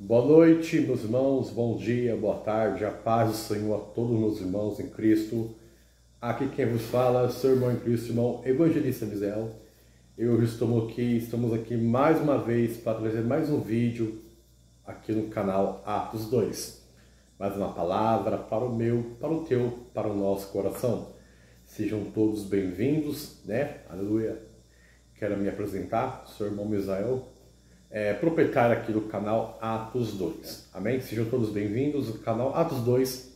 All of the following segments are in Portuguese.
Boa noite, meus irmãos, bom dia, boa tarde, a paz do Senhor a todos meus irmãos em Cristo. Aqui quem vos fala é seu irmão em Cristo, irmão Evangelista Misael. Eu estamos aqui mais uma vez para trazer mais um vídeo aqui no canal Atos 2. Mais uma palavra para o meu, para o teu, para o nosso coração. Sejam todos bem-vindos, né? Aleluia. Quero me apresentar, sou o irmão Misael, proprietário aqui do canal Atos 2. Amém? Sejam todos bem-vindos. O canal Atos 2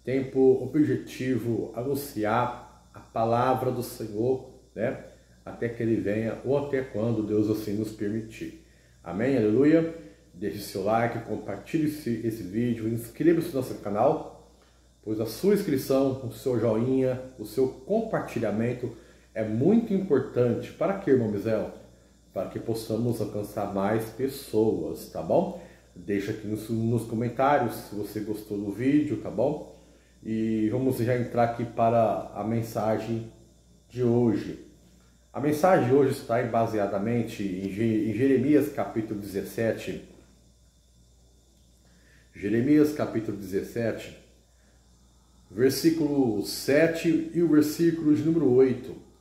tem por objetivo anunciar a palavra do Senhor, né? Até que Ele venha ou até quando Deus assim nos permitir. Amém? Aleluia. Deixe seu like, compartilhe esse vídeo, inscreva-se no nosso canal, pois a sua inscrição, o seu joinha, o seu compartilhamento é muito importante. Para que, irmão Misael? Para que possamos alcançar mais pessoas, tá bom? Deixa aqui nos comentários se você gostou do vídeo, tá bom? E vamos já entrar aqui para a mensagem de hoje. A mensagem de hoje está baseadamente em Jeremias capítulo 17. Jeremias capítulo 17, versículo 7 e o versículo de número 8.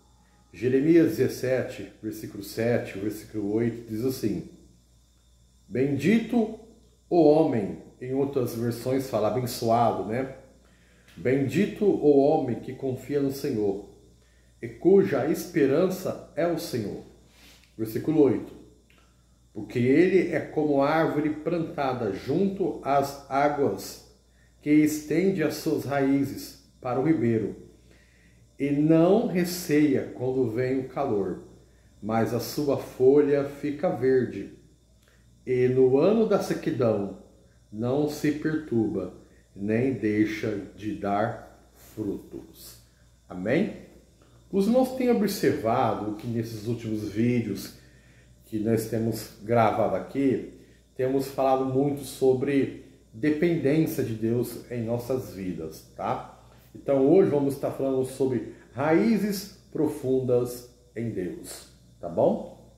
Jeremias 17, versículo 7, versículo 8, diz assim: Bendito o homem, em outras versões fala abençoado, né? Bendito o homem que confia no Senhor, e cuja esperança é o Senhor. Versículo 8. Porque ele é como árvore plantada junto às águas, que estende as suas raízes para o ribeiro, e não receia quando vem o calor, mas a sua folha fica verde, e no ano da sequidão não se perturba, nem deixa de dar frutos. Amém? Os irmãos têm observado que nesses últimos vídeos que nós temos gravado aqui, temos falado muito sobre dependência de Deus em nossas vidas, tá? Então hoje vamos estar falando sobre raízes profundas em Deus, tá bom?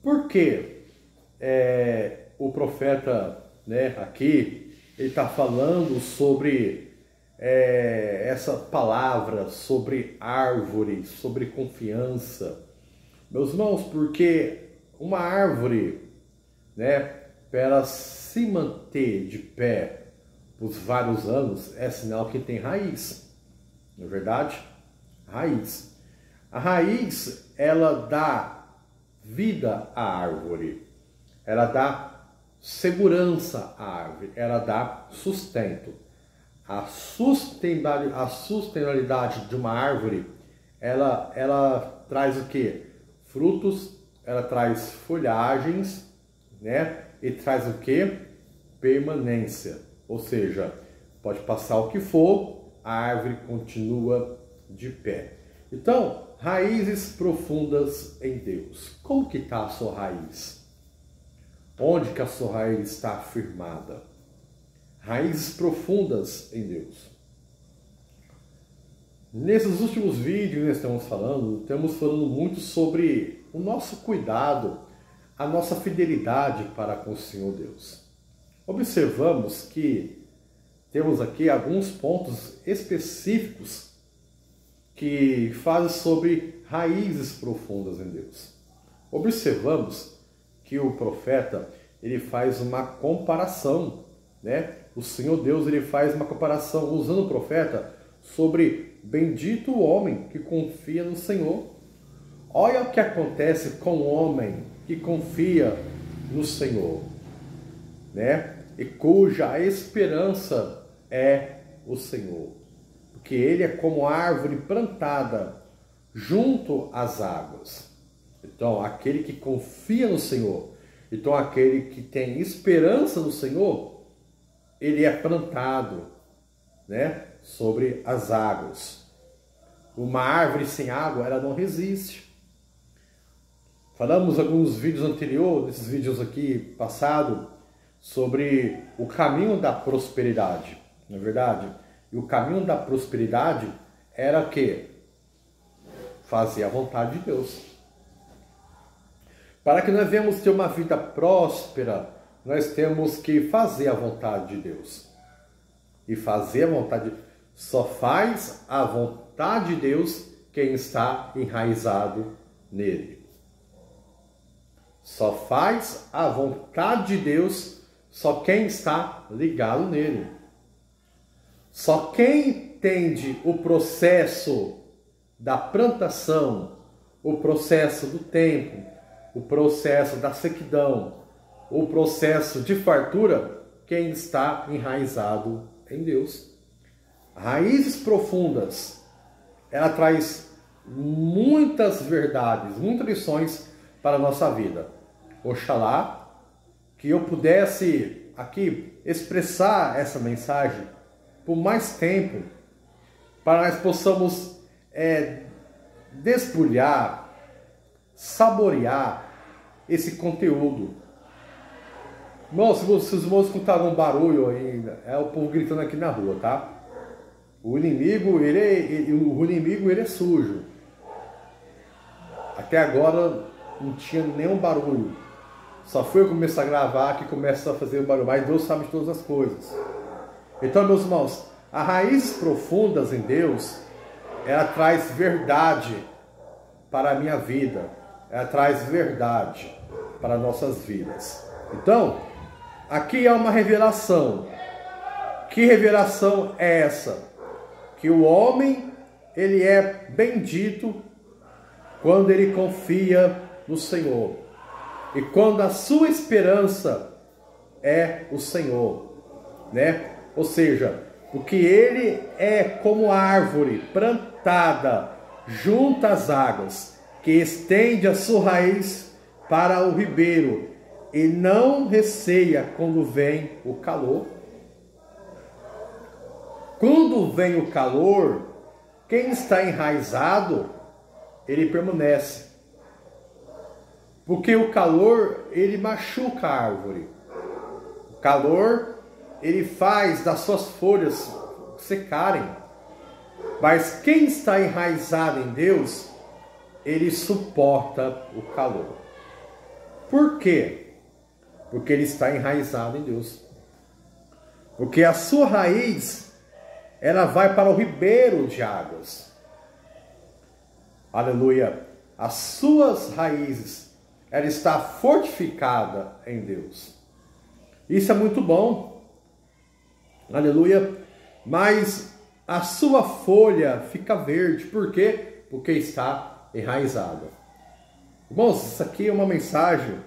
Por que o profeta, né, aqui, ele está falando sobre essa palavra, sobre árvore, sobre confiança? Meus irmãos, porque uma árvore, né, para ela se manter de pé por vários anos, é sinal que tem raiz, não é verdade? Raiz. A raiz, ela dá vida à árvore, ela dá segurança à árvore, ela dá sustento. A sustentabilidade de uma árvore, ela traz o quê? Frutos, ela traz folhagens, né? E traz o que? Permanência. Ou seja, pode passar o que for, a árvore continua de pé. Então, raízes profundas em Deus. Como que está a sua raiz? Onde que a sua raiz está firmada? Raízes profundas em Deus. Nesses últimos vídeos que nós estamos falando muito sobre o nosso cuidado, a nossa fidelidade para com o Senhor Deus. Observamos que temos aqui alguns pontos específicos que fazem sobre raízes profundas em Deus. Observamos que o profeta, ele faz uma comparação, né? O Senhor Deus, ele faz uma comparação usando o profeta sobre bendito o homem que confia no Senhor. Olha o que acontece com o homem que confia no Senhor, né? E cuja esperança é o Senhor. Porque ele é como árvore plantada junto às águas. Então, aquele que confia no Senhor, então aquele que tem esperança no Senhor, ele é plantado, né, sobre as águas. Uma árvore sem água, ela não resiste. Falamos alguns vídeos anteriores, nesses vídeos aqui passado, sobre o caminho da prosperidade, não é verdade? E o caminho da prosperidade era o quê? Fazer a vontade de Deus. Para que nós venhamos ter uma vida próspera, nós temos que fazer a vontade de Deus. E fazer a vontade de Deus. Só faz a vontade de Deus quem está enraizado nele. Só faz a vontade de Deus só quem está ligado nele. Só quem entende o processo da plantação, o processo do tempo, o processo da sequidão, o processo de fartura, quem está enraizado em Deus. Raízes profundas, ela traz muitas verdades, muitas lições para a nossa vida. Oxalá que eu pudesse aqui expressar essa mensagem por mais tempo, para nós possamos despulhar, saborear esse conteúdo. Irmãos, se os irmãos escutaram um barulho ainda, é o povo gritando aqui na rua, tá? O inimigo, ele é sujo. Até agora não tinha nenhum barulho. Só foi eu começar a gravar que começa a fazer barulho. Mas Deus sabe de todas as coisas. Então, meus irmãos, as raízes profundas em Deus, ela traz verdade para a minha vida. Ela traz verdade para nossas vidas. Então, aqui há uma revelação. Que revelação é essa? Que o homem, ele é bendito quando ele confia no Senhor. E quando a sua esperança é o Senhor, né? Ou seja, porque ele é como árvore plantada junto às águas, que estende a sua raiz para o ribeiro e não receia quando vem o calor. Quando vem o calor, quem está enraizado, ele permanece. Porque o calor, ele machuca a árvore. O calor, ele faz das suas folhas secarem. Mas quem está enraizado em Deus, ele suporta o calor. Por quê? Porque ele está enraizado em Deus. Porque a sua raiz, ela vai para o ribeiro de águas. Aleluia. As suas raízes, ela está fortificada em Deus. Isso é muito bom. Aleluia. Mas a sua folha fica verde. Por quê? Porque está enraizada. Irmãos, isso aqui é uma mensagem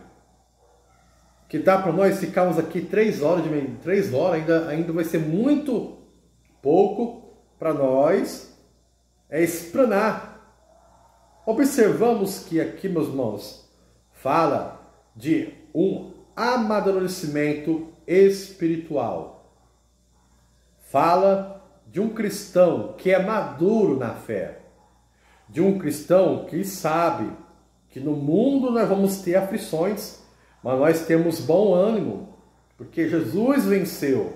que dá para nós ficarmos aqui 3 horas, ainda vai ser muito pouco para nós explanar. Observamos que aqui, meus irmãos, fala de um amadurecimento espiritual. Fala de um cristão que é maduro na fé. De um cristão que sabe que no mundo nós vamos ter aflições, mas nós temos bom ânimo, porque Jesus venceu.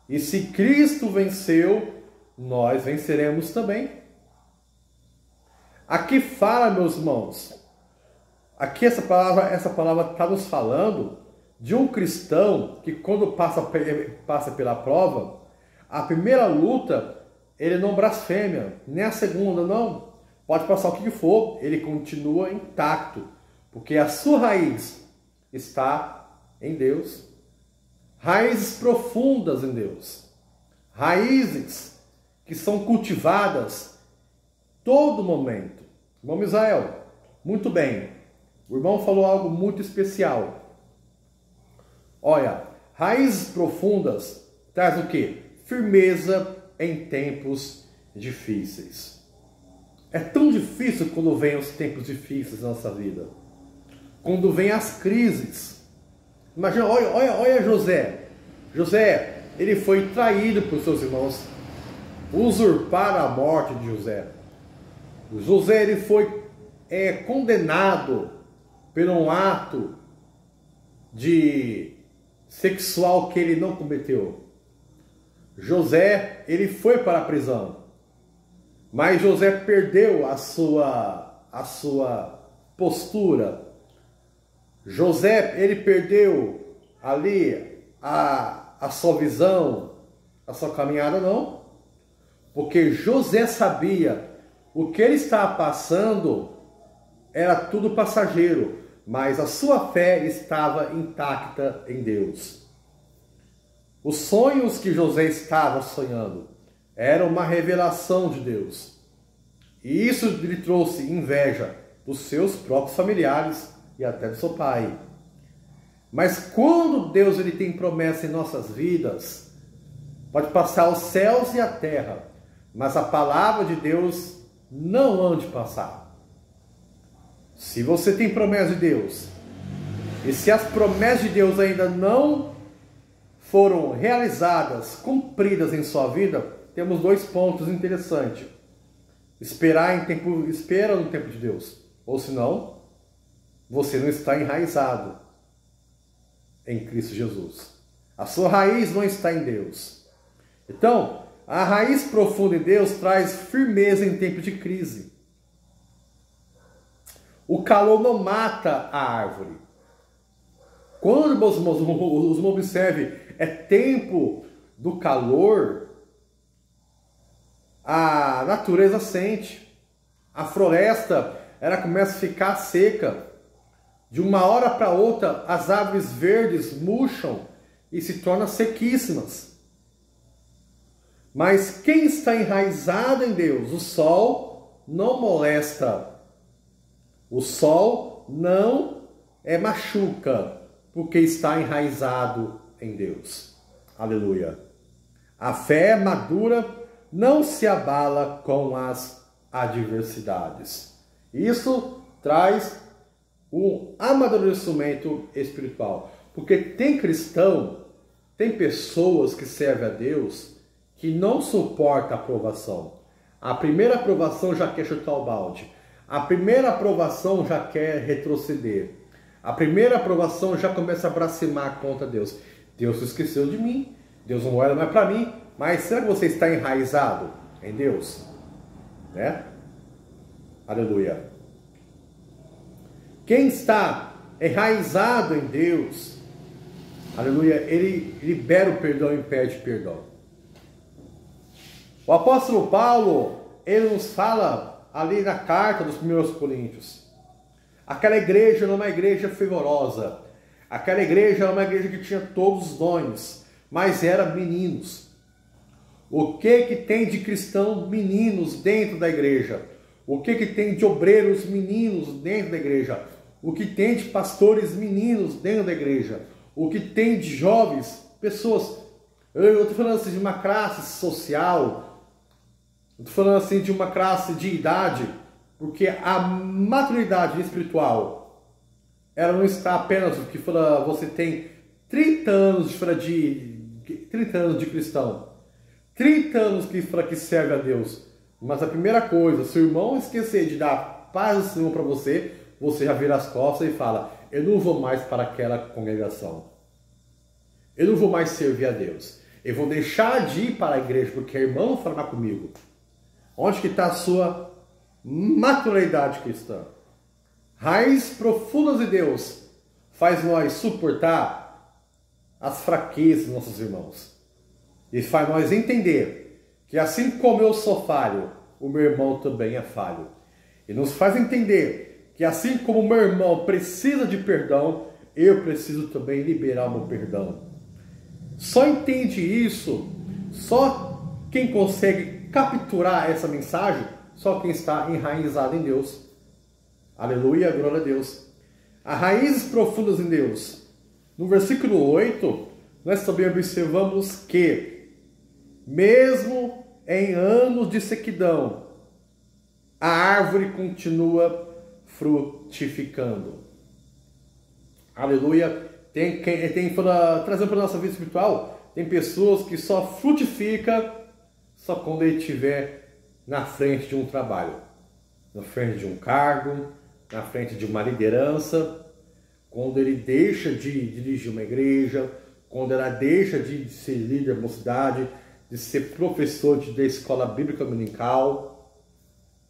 E se Cristo venceu, nós venceremos também. Aqui fala, meus irmãos, aqui essa palavra está nos falando de um cristão que quando passa pela prova, a primeira luta, ele não blasfema, nem a segunda, não. Pode passar o que for, ele continua intacto, porque a sua raiz está em Deus. Raízes profundas em Deus. Raízes que são cultivadas todo momento. Irmão Misael, muito bem. O irmão falou algo muito especial. Olha, raízes profundas traz o quê? Firmeza em tempos difíceis. É tão difícil quando vem os tempos difíceis na nossa vida. Quando vem as crises. Imagina, olha José. José, ele foi traído por seus irmãos. Usurparam a morte de José. José, ele foi condenado por um ato sexual que ele não cometeu. José, ele foi para a prisão. Mas José perdeu a sua postura. José, ele perdeu ali a sua visão, a sua caminhada, não. Porque José sabia o que ele estava passando era tudo passageiro, mas a sua fé estava intacta em Deus. Os sonhos que José estava sonhando eram uma revelação de Deus. E isso lhe trouxe inveja dos seus próprios familiares e até do seu pai. Mas quando Deus ele tem promessa em nossas vidas, pode passar os céus e a terra, mas a palavra de Deus não há de passar. Se você tem promessa de Deus, e se as promessas de Deus ainda não foram realizadas, cumpridas em sua vida, temos dois pontos interessantes. Espera no tempo de Deus, ou senão, você não está enraizado em Cristo Jesus. A sua raiz não está em Deus. Então, a raiz profunda em Deus traz firmeza em tempo de crise. O calor não mata a árvore. Quando os observem, é tempo do calor, a natureza sente. A floresta, ela começa a ficar seca. De uma hora para outra, as árvores verdes murcham e se tornam sequíssimas. Mas quem está enraizado em Deus, o sol não molesta. O sol não machuca, porque está enraizado em Deus. Aleluia. A fé madura não se abala com as adversidades. Isso traz um amadurecimento espiritual. Porque tem cristão, tem pessoas que servem a Deus que não suporta a aprovação. A primeira aprovação já quer chutar o balde. A primeira aprovação já quer retroceder. A primeira aprovação já começa a bracimar contra Deus. Deus se esqueceu de mim. Deus não olha mais para mim. Mas será que você está enraizado em Deus? Né? Aleluia. Quem está enraizado em Deus, aleluia, ele libera o perdão e pede perdão. O apóstolo Paulo, ele nos fala ali na carta dos 1 Coríntios. Aquela igreja não é uma igreja fervorosa. Aquela igreja era uma igreja que tinha todos os dons, mas era meninos. O que tem de cristãos meninos dentro da igreja? O que tem de obreiros meninos dentro da igreja? O que tem de pastores meninos dentro da igreja? O que tem de jovens, pessoas... Eu estou falando assim de uma classe social, eu estou falando assim de uma classe de idade, porque a maturidade espiritual, ela não está apenas porque você tem 30 anos de cristão, 30 anos que serve a Deus. Mas a primeira coisa, se o irmão esquecer de dar paz do Senhor para você, você já vira as costas e fala: eu não vou mais para aquela congregação. Eu não vou mais servir a Deus. Eu vou deixar de ir para a igreja porque a irmã não fala comigo. Onde que está a sua maturidade cristã? Raízes profundas de Deus faz nós suportar as fraquezas dos nossos irmãos. E faz nós entender que assim como eu sou falho, o meu irmão também é falho. E nos faz entender que assim como o meu irmão precisa de perdão, eu preciso também liberar o meu perdão. Só entende isso, só quem consegue capturar essa mensagem, só quem está enraizado em Deus. Aleluia, glória a Deus. As raízes profundas em Deus. No versículo 8, nós também observamos que, mesmo em anos de sequidão, a árvore continua frutificando. Aleluia. Trazendo para a nossa vida espiritual, tem pessoas que só frutificam só quando ele estiver na frente de um trabalho, na frente de um cargo, na frente de uma liderança, quando ele deixa de dirigir uma igreja, quando ela deixa de ser líder da mocidade, de ser professor da escola bíblica dominical,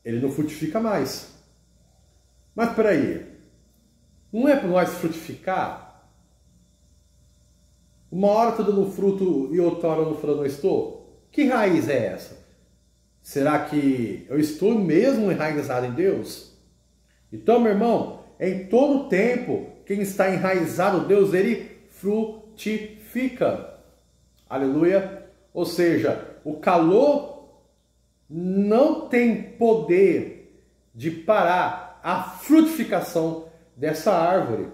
ele não frutifica mais. Mas espera aí, não é para nós frutificar? Uma hora estou dando fruto e outra hora não estou? Que raiz é essa? Será que eu estou mesmo enraizado em Deus? Então, meu irmão, em todo tempo, quem está enraizado em Deus, ele frutifica. Aleluia! Ou seja, o calor não tem poder de parar a frutificação dessa árvore.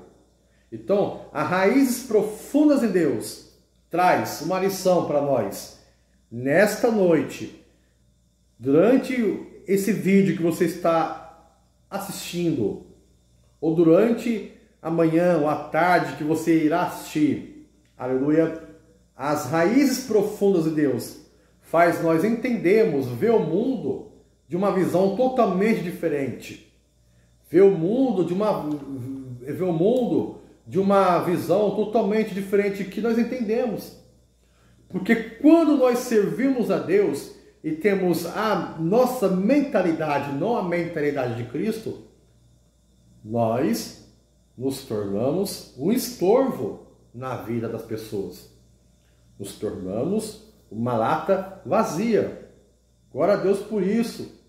Então, as raízes profundas em Deus traz uma lição para nós. Nesta noite, durante esse vídeo que você está assistindo, ou durante amanhã ou à tarde que você irá assistir, aleluia, as raízes profundas de Deus faz nós entendermos, ver o mundo de uma visão totalmente diferente. Ver o mundo de uma visão totalmente diferente que nós entendemos. Porque quando nós servimos a Deus e temos a nossa mentalidade, não a mentalidade de Cristo, nós nos tornamos um estorvo na vida das pessoas. Nos tornamos uma lata vazia. Glória a Deus por isso.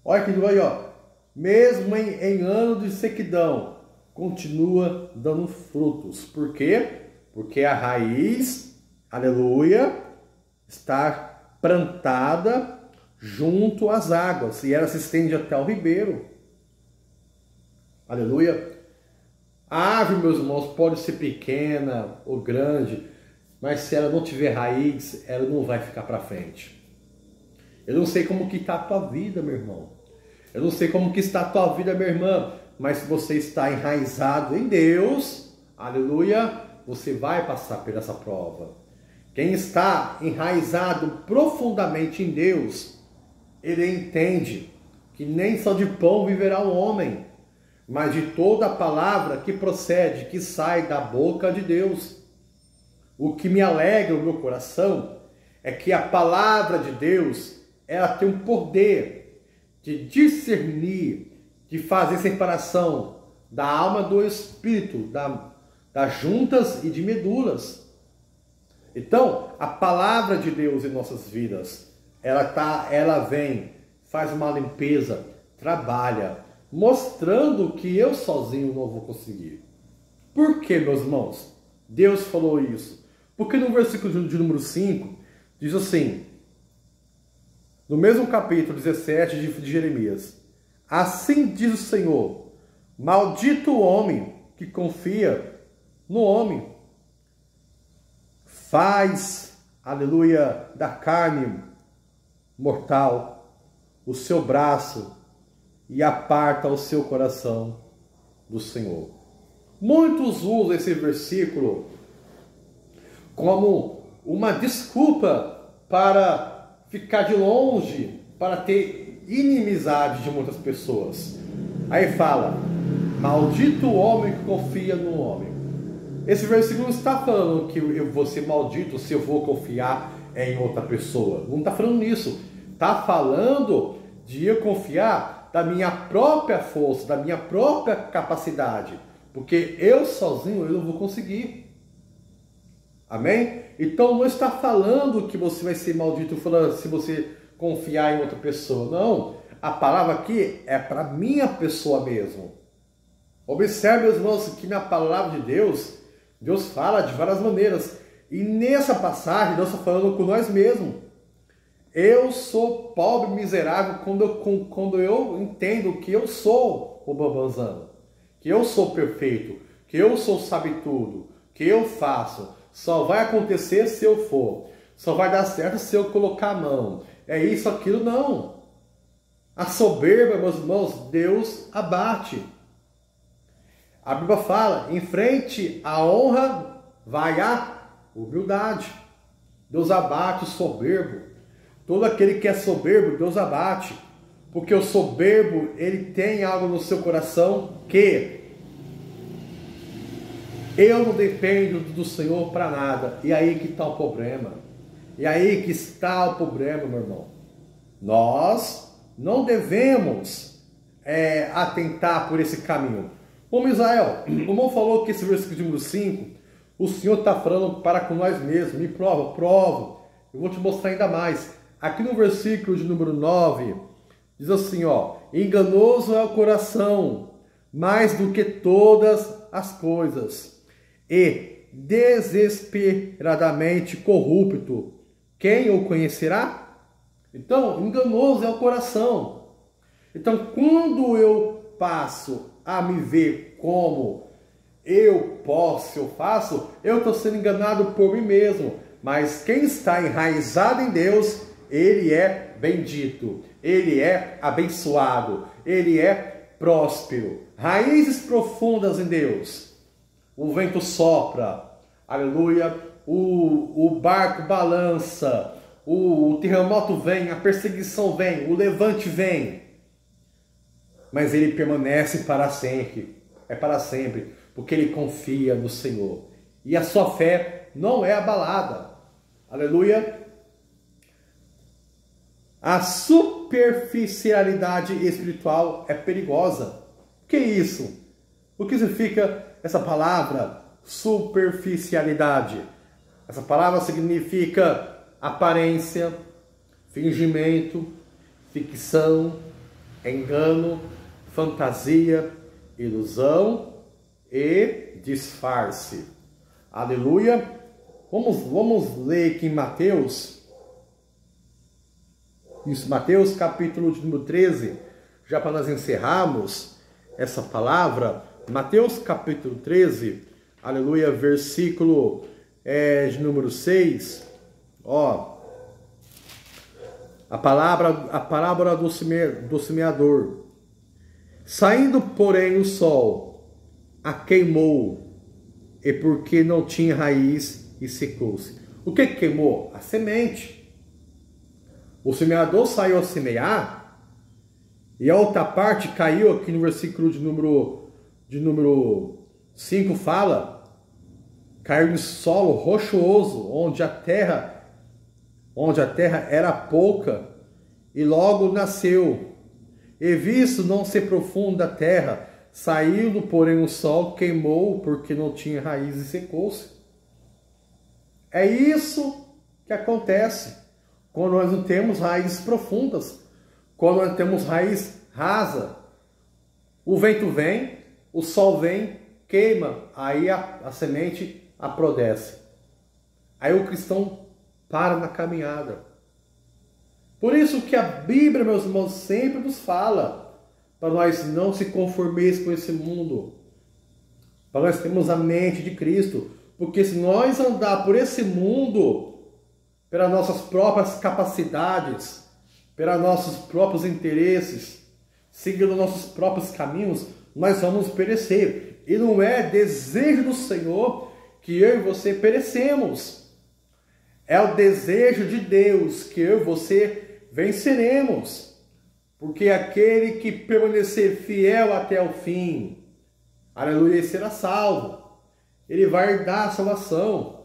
Olha que aí, ó. Mesmo em ano de sequidão, continua dando frutos. Por quê? Porque a raiz, aleluia, está plantada junto às águas e ela se estende até o ribeiro. Aleluia. A árvore, meus irmãos, pode ser pequena ou grande, mas se ela não tiver raiz, ela não vai ficar para frente. Eu não sei como que está a tua vida, meu irmão. Eu não sei como que está a tua vida, minha irmã, mas se você está enraizado em Deus, aleluia, você vai passar por essa prova. Quem está enraizado profundamente em Deus, ele entende que nem só de pão viverá o homem, mas de toda a palavra que procede, que sai da boca de Deus. O que me alegra o meu coração é que a palavra de Deus, ela tem um poder de discernir, de fazer separação da alma do espírito, das juntas e de medulas. Então, a palavra de Deus em nossas vidas, ela vem, faz uma limpeza, trabalha, mostrando que eu sozinho não vou conseguir. Por que, meus irmãos, Deus falou isso? Porque no versículo de número 5, diz assim, no mesmo capítulo 17 de Jeremias, assim diz o Senhor, maldito o homem que confia no homem, faz, aleluia, da carne mortal o seu braço e aparta o seu coração do Senhor. Muitos usam esse versículo como uma desculpa para ficar de longe, para ter inimizade de muitas pessoas. Aí fala, maldito o homem que confia no homem. Esse versículo não está falando que eu vou ser maldito se eu vou confiar em outra pessoa. Não está falando nisso. Está falando de eu confiar da minha própria força, da minha própria capacidade. Porque eu sozinho eu não vou conseguir. Amém? Então não está falando que você vai ser maldito falando se você confiar em outra pessoa. Não. A palavra aqui é para minha pessoa mesmo. Observe, meus irmãos, que na palavra de Deus, Deus fala de várias maneiras. E nessa passagem, Deus está falando com nós mesmos. Eu sou pobre, miserável, quando eu entendo que eu sou o Bambamzano, que eu sou perfeito, que eu sou sabe tudo, que eu faço. Só vai acontecer se eu for. Só vai dar certo se eu colocar a mão. É isso, aquilo, não. A soberba, meus irmãos, Deus abate. A Bíblia fala, em frente à honra vai a humildade. Deus abate o soberbo. Todo aquele que é soberbo, Deus abate. Porque o soberbo, ele tem algo no seu coração que eu não dependo do Senhor para nada. E aí que está o problema. E aí que está o problema, meu irmão. Nós não devemos atentar por esse caminho. Como Israel, o irmão falou que esse versículo de número 5, O Senhor está falando para com nós mesmos. Me prova, provo. Eu vou te mostrar ainda mais. Aqui no versículo de número 9, diz assim, ó: enganoso é o coração, mais do que todas as coisas, e desesperadamente corrupto. Quem o conhecerá? Então, enganoso é o coração. Então, quando eu passo a me ver como eu posso, eu faço, eu estou sendo enganado por mim mesmo. Mas quem está enraizado em Deus, ele é bendito, ele é abençoado, ele é próspero. Raízes profundas em Deus. O vento sopra, aleluia, o barco balança, o terremoto vem, a perseguição vem, o levante vem. Mas ele permanece para sempre, é para sempre, porque ele confia no Senhor. E a sua fé não é abalada. Aleluia. A superficialidade espiritual é perigosa. O que é isso? O que significa essa palavra superficialidade? Essa palavra significa aparência, fingimento, ficção, engano, fantasia, ilusão e disfarce. Aleluia. Vamos ler aqui em Mateus. Isso, Mateus capítulo de número 13. Já para nós encerrarmos essa palavra. Mateus capítulo 13. Aleluia. Versículo de número 6. Ó. A parábola do semeador. Saindo, porém, o sol a queimou, e porque não tinha raiz, e secou-se. O que queimou? A semente. O semeador saiu a semear, e a outra parte caiu aqui no versículo de número 5 fala, caiu em solo rochoso, onde a terra era pouca, e logo nasceu. E visto não ser profunda a terra, saindo, porém, o sol queimou, porque não tinha raiz e secou-se. É isso que acontece quando nós não temos raízes profundas, quando nós temos raiz rasa. O vento vem, o sol vem, queima, aí a semente aprodece. Aí o cristão para na caminhada. Por isso que a Bíblia, meus irmãos, sempre nos fala para nós não se conformeis com esse mundo, para nós termos a mente de Cristo. Porque se nós andar por esse mundo, pelas nossas próprias capacidades, pelos nossos próprios interesses, seguindo nossos próprios caminhos, nós vamos perecer. E não é desejo do Senhor que eu e você perecemos. É o desejo de Deus que eu e você venceremos. Porque aquele que permanecer fiel até o fim, aleluia, será salvo. Ele vai herdar a salvação.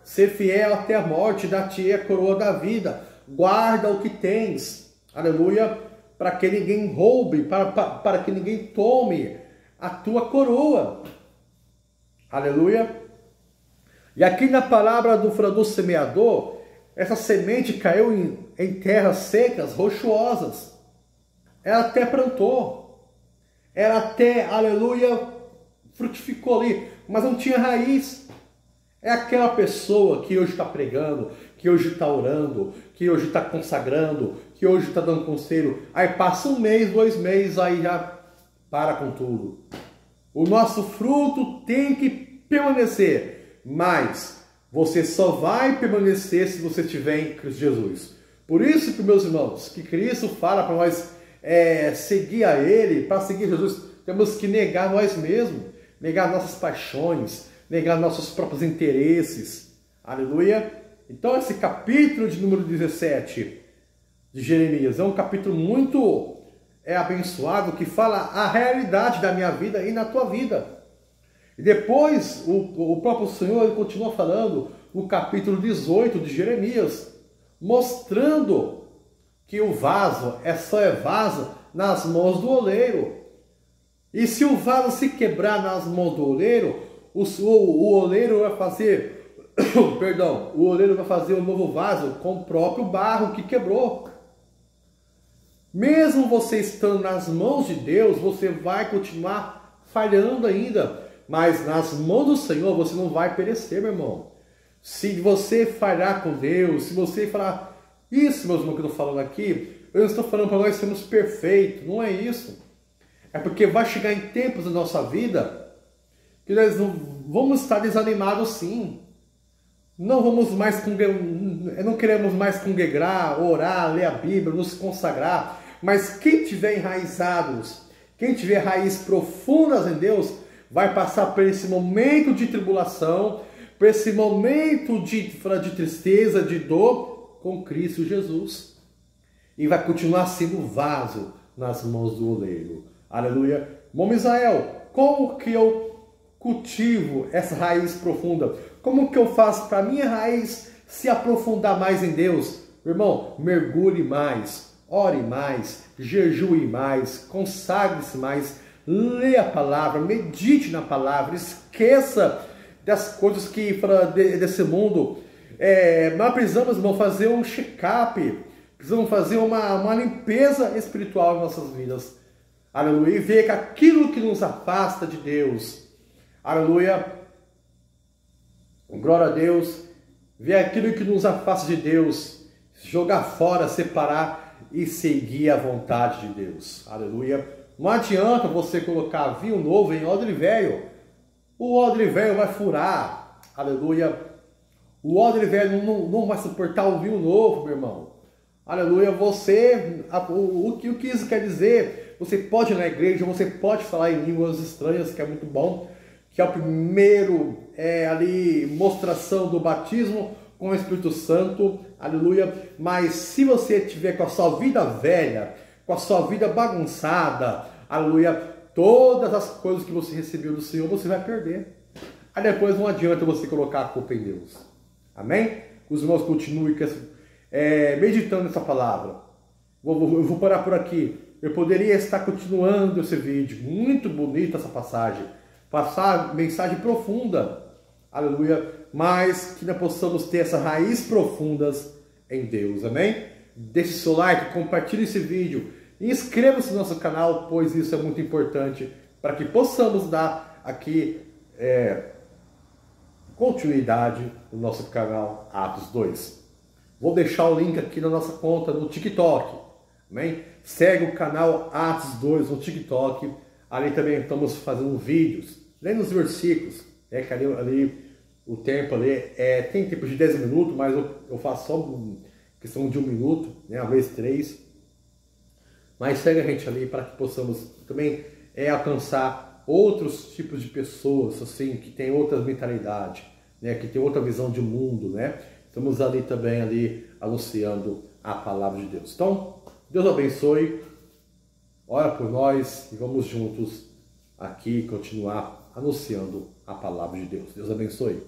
Ser fiel até a morte, dar-te a coroa da vida. Guarda o que tens. Aleluia. Para que ninguém roube, para que ninguém tome a tua coroa. Aleluia. E aqui na palavra do semeador, essa semente caiu em terras secas, rochosas. Ela até plantou. Ela até, aleluia, frutificou ali, mas não tinha raiz. É aquela pessoa que hoje está pregando, que hoje está orando, que hoje está consagrando, que hoje está dando conselho. Aí passa 1 mês, 2 meses, aí já para com tudo. O nosso fruto tem que permanecer, mas você só vai permanecer se você estiver em Cristo Jesus. Por isso que, meus irmãos, que Cristo fala para nós seguir a Ele, para seguir Jesus, temos que negar nós mesmos, negar nossas paixões, negar nossos próprios interesses. Aleluia. Então esse capítulo de número 17 de Jeremias é um capítulo muito abençoado, que fala a realidade da minha vida e na tua vida. E depois o próprio Senhor ele continua falando no capítulo 18 de Jeremias, mostrando que o vaso só é vaso nas mãos do oleiro. E se o vaso se quebrar nas mãos do oleiro, o oleiro vai fazer, perdão, o oleiro vai fazer um novo vaso com o próprio barro que quebrou. Mesmo você estando nas mãos de Deus, você vai continuar falhando ainda. Mas nas mãos do Senhor você não vai perecer, meu irmão. Se você falhar com Deus, se você falar, isso, meus irmãos, que eu estou falando aqui, eu não estou falando para nós sermos perfeitos, não é isso. É porque vai chegar em tempos da nossa vida que nós não vamos estar desanimados sim. Não queremos mais congregar, orar, ler a Bíblia, nos consagrar. Mas quem tiver enraizados, quem tiver raízes profundas em Deus, vai passar por esse momento de tribulação, por esse momento de tristeza, de dor, com Cristo Jesus. E vai continuar sendo vaso nas mãos do oleiro. Aleluia. Irmão Misael, como que eu cultivo essa raiz profunda? Como que eu faço para a minha raiz se aprofundar mais em Deus? Irmão, mergulhe mais, ore mais, jejue mais, consagre-se mais, leia a palavra, medite na palavra, esqueça das coisas que desse mundo. Nós precisamos, irmão, fazer um check-up, precisamos fazer uma limpeza espiritual em nossas vidas. Aleluia. E ver que aquilo que nos afasta de Deus, aleluia, glória a Deus, ver aquilo que nos afasta de Deus, jogar fora, separar e seguir a vontade de Deus. Aleluia. Não adianta você colocar vinho novo em odre velho. O odre velho vai furar. Aleluia. O odre velho não vai suportar o vinho novo, meu irmão. Aleluia. O que isso quer dizer? Você pode ir na igreja, você pode falar em línguas estranhas, que é muito bom. Que é o primeiro, mostração do batismo com o Espírito Santo. Aleluia. Mas se você tiver com a sua vida velha, com a sua vida bagunçada, aleluia, todas as coisas que você recebeu do Senhor, você vai perder. Aí depois não adianta você colocar a culpa em Deus. Amém? Os irmãos continuem meditando nessa palavra. Eu vou parar por aqui. Eu poderia estar continuando esse vídeo. Muito bonita essa passagem. Passar mensagem profunda. Aleluia. Mas que nós possamos ter essa raiz profundas em Deus. Amém? Deixe seu like, compartilhe esse vídeo e inscreva-se no nosso canal, pois isso é muito importante para que possamos dar aqui continuidade no nosso canal Atos 2. Vou deixar o link aqui na nossa conta no TikTok. Amém? Segue o canal Atos 2 no TikTok. Ali também estamos fazendo vídeos, lendo os versículos. Que ali o tempo ali tem tempo de 10 minutos, mas eu faço só questão de 1 minuto, né, às vezes 3. Mas segue a gente ali para que possamos também alcançar outros tipos de pessoas, assim, que tem outras mentalidades, né, que tem outra visão de mundo, né? Estamos ali também anunciando a palavra de Deus. Então, Deus abençoe, ora por nós e vamos juntos aqui continuar anunciando a palavra de Deus. Deus abençoe.